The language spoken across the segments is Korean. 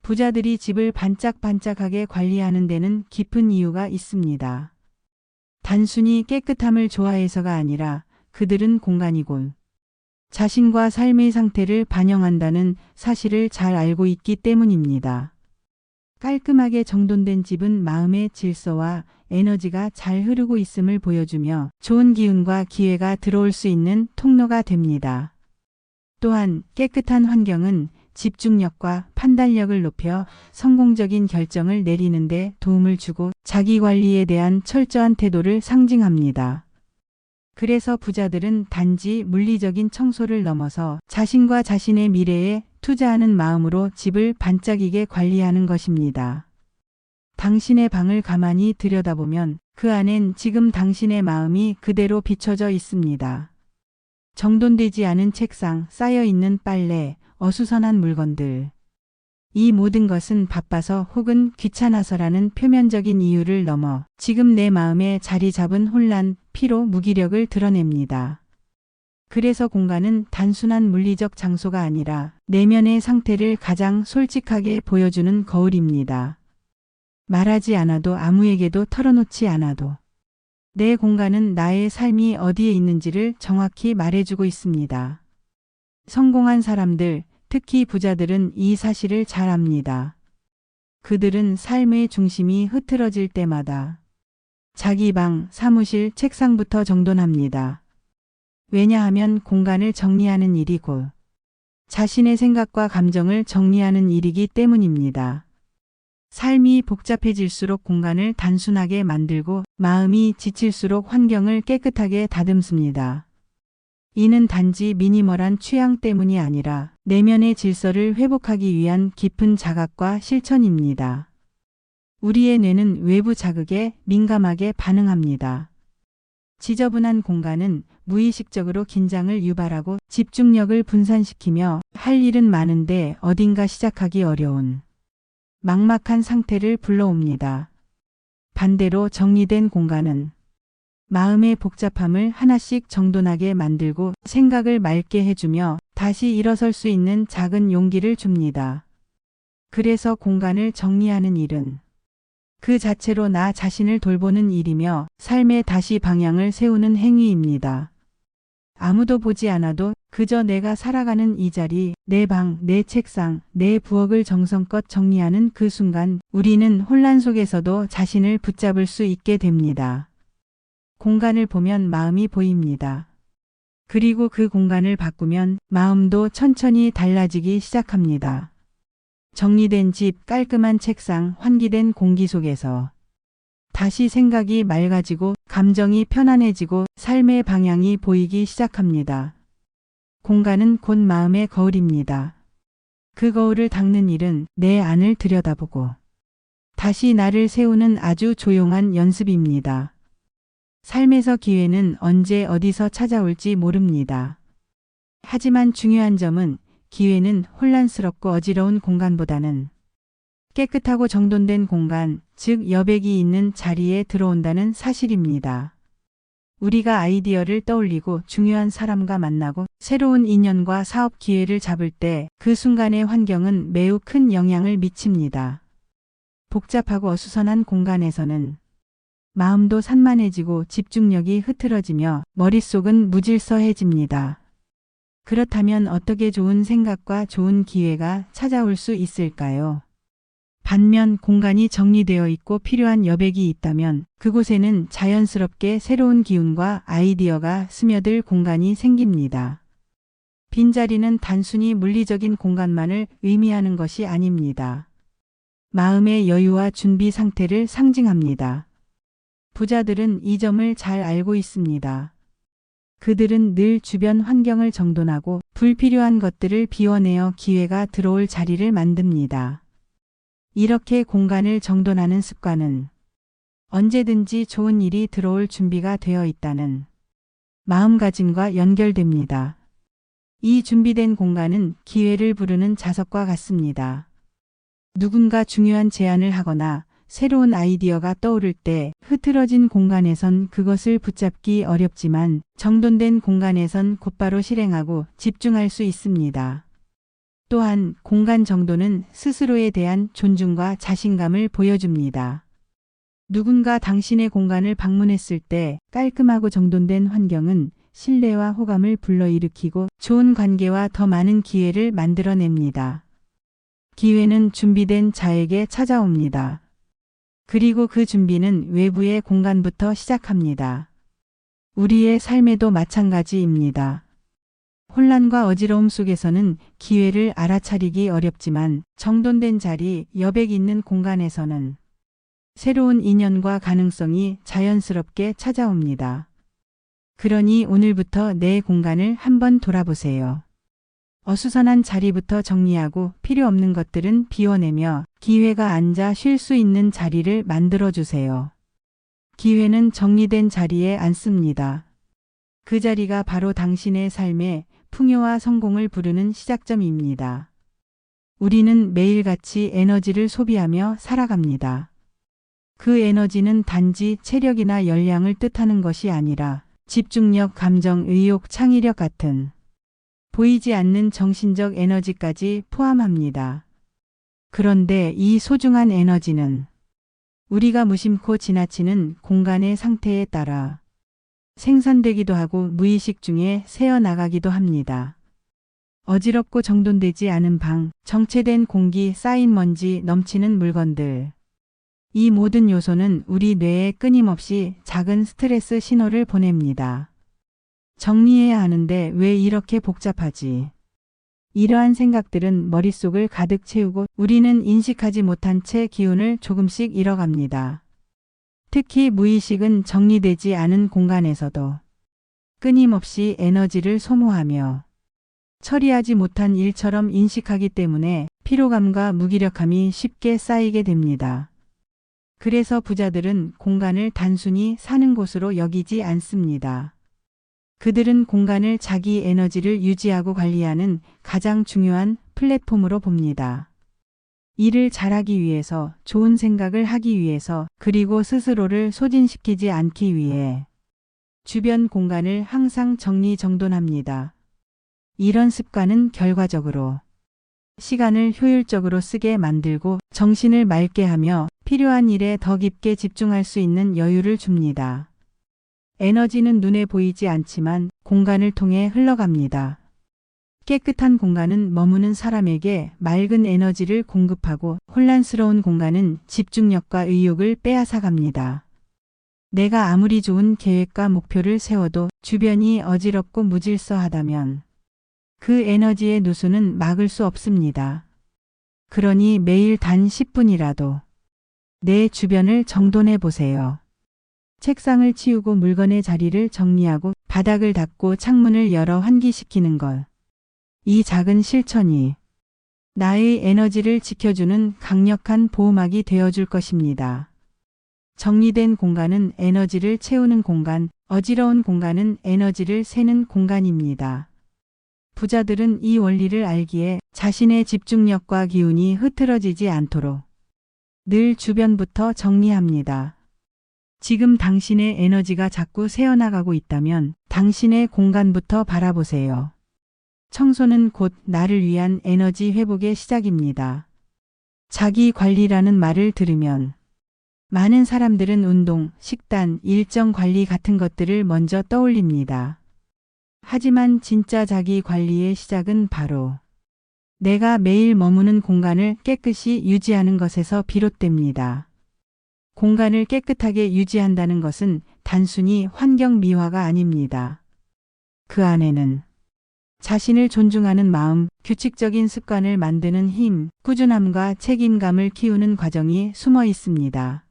부자들이 집을 반짝반짝하게 관리하는 데는 깊은 이유가 있습니다. 단순히 깨끗함을 좋아해서가 아니라 그들은 공간이고 자신과 삶의 상태를 반영한다는 사실을 잘 알고 있기 때문입니다. 깔끔하게 정돈된 집은 마음의 질서와 에너지가 잘 흐르고 있음을 보여주며 좋은 기운과 기회가 들어올 수 있는 통로가 됩니다. 또한 깨끗한 환경은 집중력과 판단력을 높여 성공적인 결정을 내리는 데 도움을 주고 자기관리에 대한 철저한 태도를 상징합니다. 그래서 부자들은 단지 물리적인 청소를 넘어서 자신과 자신의 미래에 투자하는 마음으로 집을 반짝이게 관리하는 것입니다. 당신의 방을 가만히 들여다보면 그 안엔 지금 당신의 마음이 그대로 비춰져 있습니다. 정돈되지 않은 책상, 쌓여있는 빨래, 어수선한 물건들. 이 모든 것은 바빠서 혹은 귀찮아서라는 표면적인 이유를 넘어 지금 내 마음에 자리 잡은 혼란, 피로, 무기력을 드러냅니다. 그래서 공간은 단순한 물리적 장소가 아니라 내면의 상태를 가장 솔직하게 보여주는 거울입니다. 말하지 않아도 아무에게도 털어놓지 않아도 내 공간은 나의 삶이 어디에 있는지를 정확히 말해주고 있습니다. 성공한 사람들, 특히 부자들은 이 사실을 잘 압니다. 그들은 삶의 중심이 흐트러질 때마다 자기 방, 사무실, 책상부터 정돈합니다. 왜냐하면 공간을 정리하는 일이 곧 자신의 생각과 감정을 정리하는 일이기 때문입니다. 삶이 복잡해질수록 공간을 단순하게 만들고 마음이 지칠수록 환경을 깨끗하게 다듬습니다. 이는 단지 미니멀한 취향 때문이 아니라 내면의 질서를 회복하기 위한 깊은 자각과 실천입니다. 우리의 뇌는 외부 자극에 민감하게 반응합니다. 지저분한 공간은 무의식적으로 긴장을 유발하고 집중력을 분산시키며 할 일은 많은데 어딘가 시작하기 어려운 막막한 상태를 불러옵니다. 반대로 정리된 공간은 마음의 복잡함을 하나씩 정돈하게 만들고 생각을 맑게 해주며 다시 일어설 수 있는 작은 용기를 줍니다. 그래서 공간을 정리하는 일은 그 자체로 나 자신을 돌보는 일이며 삶에 다시 방향을 세우는 행위입니다. 아무도 보지 않아도 그저 내가 살아가는 이 자리, 내 방, 내 책상, 내 부엌을 정성껏 정리하는 그 순간 우리는 혼란 속에서도 자신을 붙잡을 수 있게 됩니다. 공간을 보면 마음이 보입니다. 그리고 그 공간을 바꾸면 마음도 천천히 달라지기 시작합니다. 정리된 집, 깔끔한 책상, 환기된 공기 속에서 다시 생각이 맑아지고 감정이 편안해지고 삶의 방향이 보이기 시작합니다. 공간은 곧 마음의 거울입니다. 그 거울을 닦는 일은 내 안을 들여다보고 다시 나를 세우는 아주 조용한 연습입니다. 삶에서 기회는 언제 어디서 찾아올지 모릅니다. 하지만 중요한 점은 기회는 혼란스럽고 어지러운 공간보다는 깨끗하고 정돈된 공간, 즉 여백이 있는 자리에 들어온다는 사실입니다. 우리가 아이디어를 떠올리고 중요한 사람과 만나고 새로운 인연과 사업 기회를 잡을 때 그 순간의 환경은 매우 큰 영향을 미칩니다. 복잡하고 어수선한 공간에서는 마음도 산만해지고 집중력이 흐트러지며 머릿속은 무질서해집니다. 그렇다면 어떻게 좋은 생각과 좋은 기회가 찾아올 수 있을까요? 반면 공간이 정리되어 있고 필요한 여백이 있다면 그곳에는 자연스럽게 새로운 기운과 아이디어가 스며들 공간이 생깁니다. 빈자리는 단순히 물리적인 공간만을 의미하는 것이 아닙니다. 마음의 여유와 준비 상태를 상징합니다. 부자들은 이 점을 잘 알고 있습니다. 그들은 늘 주변 환경을 정돈하고 불필요한 것들을 비워내어 기회가 들어올 자리를 만듭니다. 이렇게 공간을 정돈하는 습관은 언제든지 좋은 일이 들어올 준비가 되어 있다는 마음가짐과 연결됩니다. 이 준비된 공간은 기회를 부르는 자석과 같습니다. 누군가 중요한 제안을 하거나 새로운 아이디어가 떠오를 때 흐트러진 공간에선 그것을 붙잡기 어렵지만 정돈된 공간에선 곧바로 실행하고 집중할 수 있습니다. 또한 공간 정돈은 스스로에 대한 존중과 자신감을 보여줍니다. 누군가 당신의 공간을 방문했을 때 깔끔하고 정돈된 환경은 신뢰와 호감을 불러일으키고 좋은 관계와 더 많은 기회를 만들어냅니다. 기회는 준비된 자에게 찾아옵니다. 그리고 그 준비는 외부의 공간부터 시작합니다. 우리의 삶에도 마찬가지입니다. 혼란과 어지러움 속에서는 기회를 알아차리기 어렵지만 정돈된 자리, 여백 있는 공간에서는 새로운 인연과 가능성이 자연스럽게 찾아옵니다. 그러니 오늘부터 내 공간을 한번 돌아보세요. 어수선한 자리부터 정리하고 필요 없는 것들은 비워내며 기회가 앉아 쉴 수 있는 자리를 만들어주세요. 기회는 정리된 자리에 앉습니다. 그 자리가 바로 당신의 삶의 풍요와 성공을 부르는 시작점입니다. 우리는 매일같이 에너지를 소비하며 살아갑니다. 그 에너지는 단지 체력이나 열량을 뜻하는 것이 아니라 집중력, 감정, 의욕, 창의력 같은 보이지 않는 정신적 에너지까지 포함합니다. 그런데 이 소중한 에너지는 우리가 무심코 지나치는 공간의 상태에 따라 생산되기도 하고 무의식 중에 새어나가기도 합니다. 어지럽고 정돈되지 않은 방, 정체된 공기, 쌓인 먼지, 넘치는 물건들. 이 모든 요소는 우리 뇌에 끊임없이 작은 스트레스 신호를 보냅니다. 정리해야 하는데 왜 이렇게 복잡하지? 이러한 생각들은 머릿속을 가득 채우고 우리는 인식하지 못한 채 기운을 조금씩 잃어갑니다. 특히 무의식은 정리되지 않은 공간에서도 끊임없이 에너지를 소모하며 처리하지 못한 일처럼 인식하기 때문에 피로감과 무기력함이 쉽게 쌓이게 됩니다. 그래서 부자들은 공간을 단순히 사는 곳으로 여기지 않습니다. 그들은 공간을 자기 에너지를 유지하고 관리하는 가장 중요한 플랫폼으로 봅니다. 일을 잘하기 위해서, 좋은 생각을 하기 위해서, 그리고 스스로를 소진시키지 않기 위해 주변 공간을 항상 정리정돈합니다. 이런 습관은 결과적으로 시간을 효율적으로 쓰게 만들고 정신을 맑게 하며 필요한 일에 더 깊게 집중할 수 있는 여유를 줍니다. 에너지는 눈에 보이지 않지만 공간을 통해 흘러갑니다. 깨끗한 공간은 머무는 사람에게 맑은 에너지를 공급하고 혼란스러운 공간은 집중력과 의욕을 빼앗아갑니다. 내가 아무리 좋은 계획과 목표를 세워도 주변이 어지럽고 무질서하다면 그 에너지의 누수는 막을 수 없습니다. 그러니 매일 단 10분이라도 내 주변을 정돈해 보세요. 책상을 치우고 물건의 자리를 정리하고 바닥을 닦고 창문을 열어 환기시키는 것. 이 작은 실천이 나의 에너지를 지켜주는 강력한 보호막이 되어줄 것입니다. 정리된 공간은 에너지를 채우는 공간, 어지러운 공간은 에너지를 새는 공간입니다. 부자들은 이 원리를 알기에 자신의 집중력과 기운이 흐트러지지 않도록 늘 주변부터 정리합니다. 지금 당신의 에너지가 자꾸 새어나가고 있다면 당신의 공간부터 바라보세요. 청소는 곧 나를 위한 에너지 회복의 시작입니다. 자기 관리라는 말을 들으면 많은 사람들은 운동, 식단, 일정 관리 같은 것들을 먼저 떠올립니다. 하지만 진짜 자기 관리의 시작은 바로 내가 매일 머무는 공간을 깨끗이 유지하는 것에서 비롯됩니다. 공간을 깨끗하게 유지한다는 것은 단순히 환경 미화가 아닙니다. 그 안에는 자신을 존중하는 마음, 규칙적인 습관을 만드는 힘, 꾸준함과 책임감을 키우는 과정이 숨어 있습니다.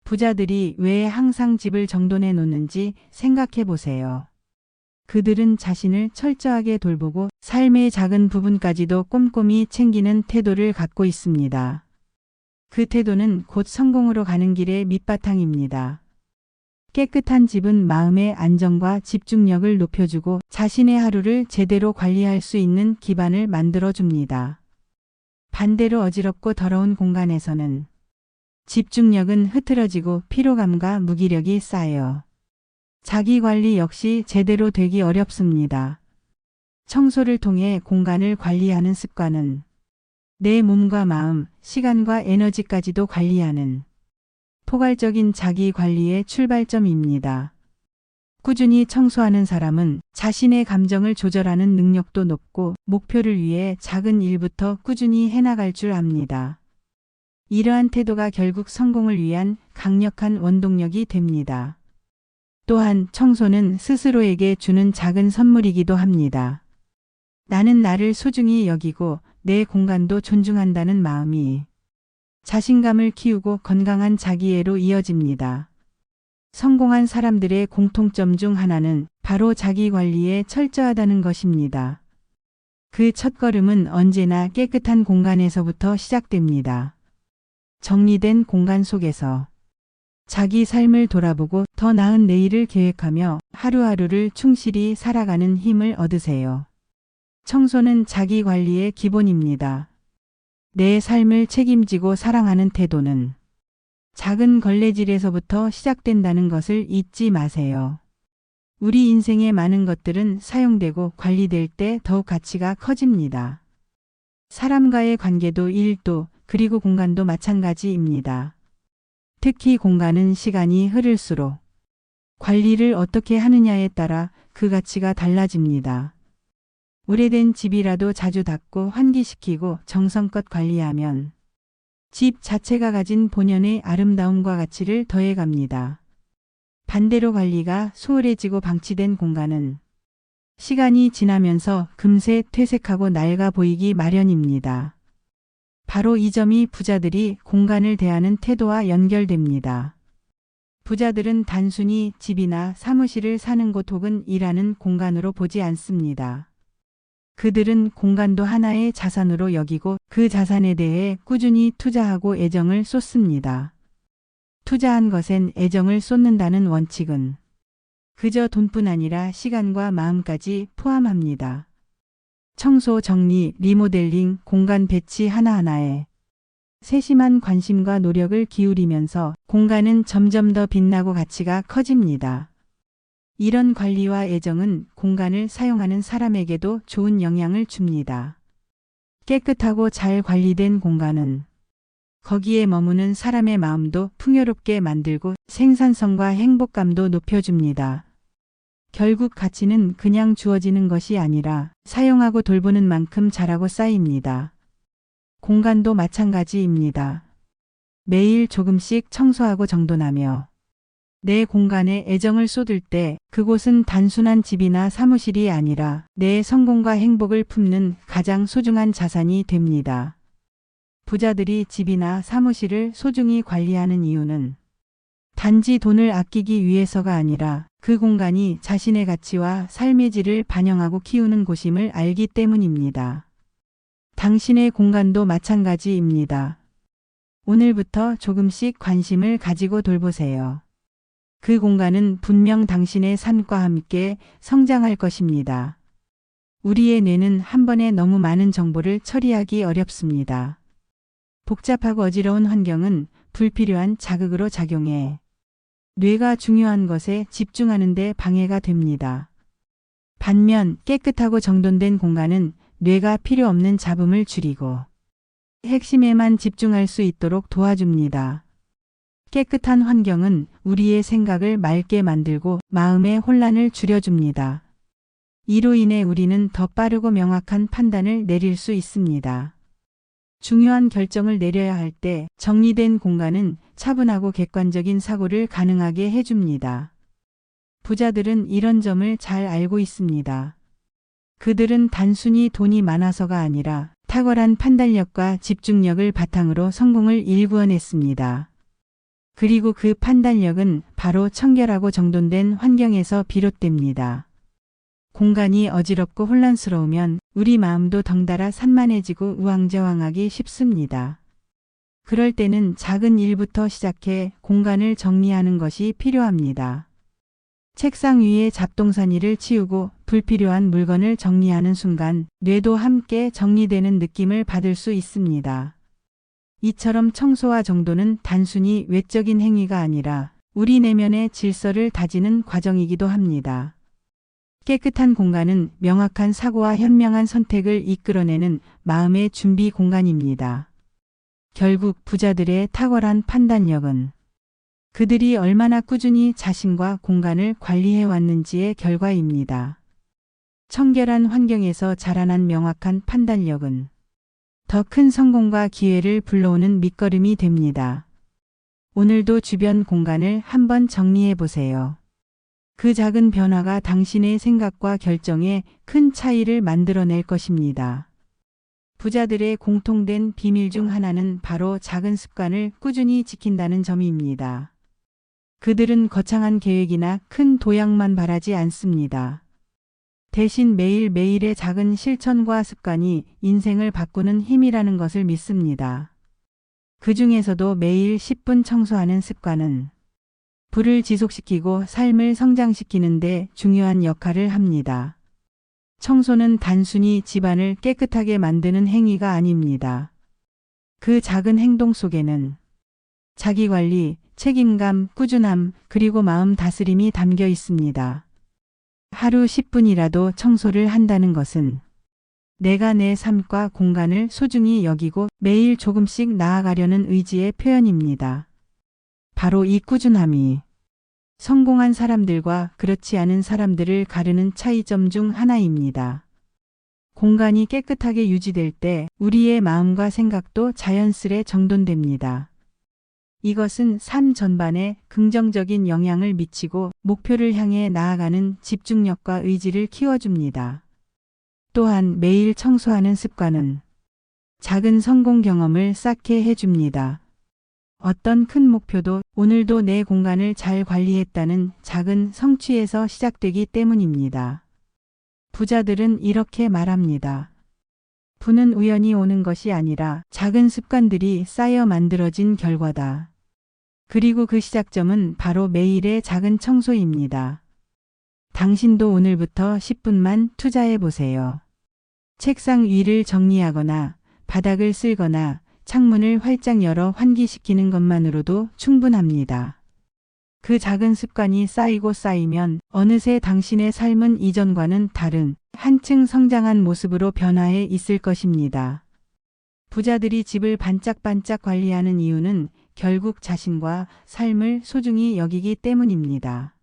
부자들이 왜 항상 집을 정돈해 놓는지 생각해 보세요. 그들은 자신을 철저하게 돌보고 삶의 작은 부분까지도 꼼꼼히 챙기는 태도를 갖고 있습니다. 그 태도는 곧 성공으로 가는 길의 밑바탕입니다. 깨끗한 집은 마음의 안정과 집중력을 높여주고 자신의 하루를 제대로 관리할 수 있는 기반을 만들어줍니다. 반대로 어지럽고 더러운 공간에서는 집중력은 흐트러지고 피로감과 무기력이 쌓여 자기 관리 역시 제대로 되기 어렵습니다. 청소를 통해 공간을 관리하는 습관은 내 몸과 마음, 시간과 에너지까지도 관리하는 포괄적인 자기 관리의 출발점입니다. 꾸준히 청소하는 사람은 자신의 감정을 조절하는 능력도 높고 목표를 위해 작은 일부터 꾸준히 해나갈 줄 압니다. 이러한 태도가 결국 성공을 위한 강력한 원동력이 됩니다. 또한 청소는 스스로에게 주는 작은 선물이기도 합니다. 나는 나를 소중히 여기고 내 공간도 존중한다는 마음이 자신감을 키우고 건강한 자기애로 이어집니다. 성공한 사람들의 공통점 중 하나는 바로 자기 관리에 철저하다는 것입니다. 그 첫걸음은 언제나 깨끗한 공간에서부터 시작됩니다. 정리된 공간 속에서 자기 삶을 돌아보고 더 나은 내일을 계획하며 하루하루를 충실히 살아가는 힘을 얻으세요. 청소는 자기 관리의 기본입니다. 내 삶을 책임지고 사랑하는 태도는 작은 걸레질에서부터 시작된다는 것을 잊지 마세요. 우리 인생의 많은 것들은 사용되고 관리될 때 더욱 가치가 커집니다. 사람과의 관계도 일도 그리고 공간도 마찬가지입니다. 특히 공간은 시간이 흐를수록 관리를 어떻게 하느냐에 따라 그 가치가 달라집니다. 오래된 집이라도 자주 닦고 환기시키고 정성껏 관리하면 집 자체가 가진 본연의 아름다움과 가치를 더해갑니다. 반대로 관리가 소홀해지고 방치된 공간은 시간이 지나면서 금세 퇴색하고 낡아 보이기 마련입니다. 바로 이 점이 부자들이 공간을 대하는 태도와 연결됩니다. 부자들은 단순히 집이나 사무실을 사는 곳 혹은 일하는 공간으로 보지 않습니다. 그들은 공간도 하나의 자산으로 여기고 그 자산에 대해 꾸준히 투자하고 애정을 쏟습니다. 투자한 것엔 애정을 쏟는다는 원칙은 그저 돈뿐 아니라 시간과 마음까지 포함합니다. 청소, 정리, 리모델링, 공간 배치 하나하나에 세심한 관심과 노력을 기울이면서 공간은 점점 더 빛나고 가치가 커집니다. 이런 관리와 애정은 공간을 사용하는 사람에게도 좋은 영향을 줍니다. 깨끗하고 잘 관리된 공간은 거기에 머무는 사람의 마음도 풍요롭게 만들고 생산성과 행복감도 높여줍니다. 결국 가치는 그냥 주어지는 것이 아니라 사용하고 돌보는 만큼 자라고 쌓입니다. 공간도 마찬가지입니다. 매일 조금씩 청소하고 정돈하며 내 공간에 애정을 쏟을 때 그곳은 단순한 집이나 사무실이 아니라 내 성공과 행복을 품는 가장 소중한 자산이 됩니다. 부자들이 집이나 사무실을 소중히 관리하는 이유는 단지 돈을 아끼기 위해서가 아니라 그 공간이 자신의 가치와 삶의 질을 반영하고 키우는 곳임을 알기 때문입니다. 당신의 공간도 마찬가지입니다. 오늘부터 조금씩 관심을 가지고 돌보세요. 그 공간은 분명 당신의 삶과 함께 성장할 것입니다. 우리의 뇌는 한 번에 너무 많은 정보를 처리하기 어렵습니다. 복잡하고 어지러운 환경은 불필요한 자극으로 작용해 뇌가 중요한 것에 집중하는 데 방해가 됩니다. 반면 깨끗하고 정돈된 공간은 뇌가 필요 없는 잡음을 줄이고 핵심에만 집중할 수 있도록 도와줍니다. 깨끗한 환경은 우리의 생각을 맑게 만들고 마음의 혼란을 줄여줍니다. 이로 인해 우리는 더 빠르고 명확한 판단을 내릴 수 있습니다. 중요한 결정을 내려야 할 때 정리된 공간은 차분하고 객관적인 사고를 가능하게 해줍니다. 부자들은 이런 점을 잘 알고 있습니다. 그들은 단순히 돈이 많아서가 아니라 탁월한 판단력과 집중력을 바탕으로 성공을 일구어냈습니다. 그리고 그 판단력은 바로 청결하고 정돈된 환경에서 비롯됩니다. 공간이 어지럽고 혼란스러우면 우리 마음도 덩달아 산만해지고 우왕좌왕하기 쉽습니다. 그럴 때는 작은 일부터 시작해 공간을 정리하는 것이 필요합니다. 책상 위에 잡동사니를 치우고 불필요한 물건을 정리하는 순간 뇌도 함께 정리되는 느낌을 받을 수 있습니다. 이처럼 청소와 정돈은 단순히 외적인 행위가 아니라 우리 내면의 질서를 다지는 과정이기도 합니다. 깨끗한 공간은 명확한 사고와 현명한 선택을 이끌어내는 마음의 준비 공간입니다. 결국 부자들의 탁월한 판단력은 그들이 얼마나 꾸준히 자신과 공간을 관리해 왔는지의 결과입니다. 청결한 환경에서 자라난 명확한 판단력은 더 큰 성공과 기회를 불러오는 밑거름이 됩니다. 오늘도 주변 공간을 한번 정리해 보세요. 그 작은 변화가 당신의 생각과 결정에 큰 차이를 만들어낼 것입니다. 부자들의 공통된 비밀 중 하나는 바로 작은 습관을 꾸준히 지킨다는 점입니다. 그들은 거창한 계획이나 큰 도약만 바라지 않습니다. 대신 매일매일의 작은 실천과 습관이 인생을 바꾸는 힘이라는 것을 믿습니다. 그 중에서도 매일 10분 청소하는 습관은 부를 지속시키고 삶을 성장시키는 데 중요한 역할을 합니다. 청소는 단순히 집안을 깨끗하게 만드는 행위가 아닙니다. 그 작은 행동 속에는 자기관리, 책임감, 꾸준함, 그리고 마음 다스림이 담겨 있습니다. 하루 10분이라도 청소를 한다는 것은 내가 내 삶과 공간을 소중히 여기고 매일 조금씩 나아가려는 의지의 표현입니다. 바로 이 꾸준함이 성공한 사람들과 그렇지 않은 사람들을 가르는 차이점 중 하나입니다. 공간이 깨끗하게 유지될 때 우리의 마음과 생각도 자연스레 정돈됩니다. 이것은 삶 전반에 긍정적인 영향을 미치고 목표를 향해 나아가는 집중력과 의지를 키워줍니다. 또한 매일 청소하는 습관은 작은 성공 경험을 쌓게 해줍니다. 어떤 큰 목표도 오늘도 내 공간을 잘 관리했다는 작은 성취에서 시작되기 때문입니다. 부자들은 이렇게 말합니다. 부는 우연히 오는 것이 아니라 작은 습관들이 쌓여 만들어진 결과다. 그리고 그 시작점은 바로 매일의 작은 청소입니다. 당신도 오늘부터 10분만 투자해 보세요. 책상 위를 정리하거나 바닥을 쓸거나 창문을 활짝 열어 환기시키는 것만으로도 충분합니다. 그 작은 습관이 쌓이고 쌓이면 어느새 당신의 삶은 이전과는 다른 한층 성장한 모습으로 변화해 있을 것입니다. 부자들이 집을 반짝반짝 관리하는 이유는 결국 자신과 삶을 소중히 여기기 때문입니다.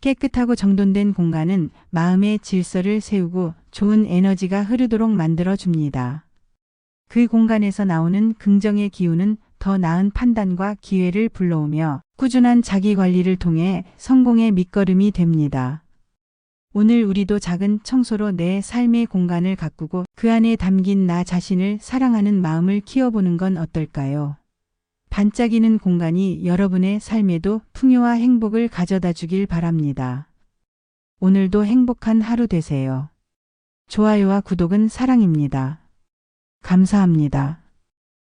깨끗하고 정돈된 공간은 마음의 질서를 세우고 좋은 에너지가 흐르도록 만들어줍니다. 그 공간에서 나오는 긍정의 기운은 더 나은 판단과 기회를 불러오며 꾸준한 자기 관리를 통해 성공의 밑거름이 됩니다. 오늘 우리도 작은 청소로 내 삶의 공간을 가꾸고 그 안에 담긴 나 자신을 사랑하는 마음을 키워보는 건 어떨까요? 반짝이는 공간이 여러분의 삶에도 풍요와 행복을 가져다 주길 바랍니다. 오늘도 행복한 하루 되세요. 좋아요와 구독은 사랑입니다. 감사합니다.